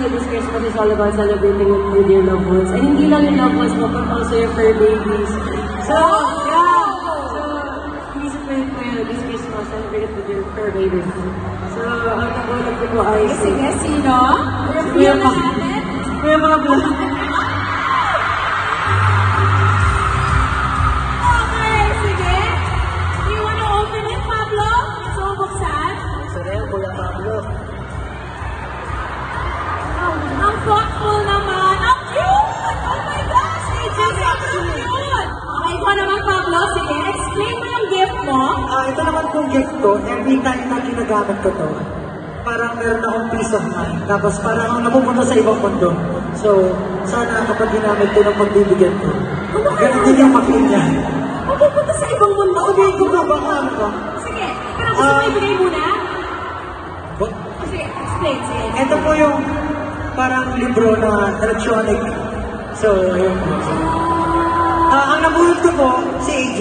actually, this Christmas is all about celebrating with your loved ones. And hindi lang yung loved ones mo, but also your fur babies. So, yeah. So, inisip ko yun, this Christmas, celebrate it with your fur babies. So, ang nagulog ko po ay Sige, sino? Review na natin. Kuya Pablo. Okay, sige. Do you wanna open it, Pablo? So, buksan. So, rin, Kuya Pablo. Ang thoughtful naman. Ang cute! Oh my gosh! AJ, sobrang cute! Okay, ikaw naman, Pablo. Sige, explain mo yung gift mo. Ito naman pong gift ko, every time na ginagamit ko to, parang meron akong peace of mind. Tapos parang ako napupunta sa ibang mundo. So, sana kapag ginamit ko ng pagbibigyan ko, ganun din yung mapin niya. Mapupunta sa ibang mundo. Sabihin ko ba baka ano ba? Sige, pero gusto mo ibigay muna? What? Sige, explain, sige. Ito po yung parang libro na electronic. So, ayun po. Ang nabulot ko po, si AJ.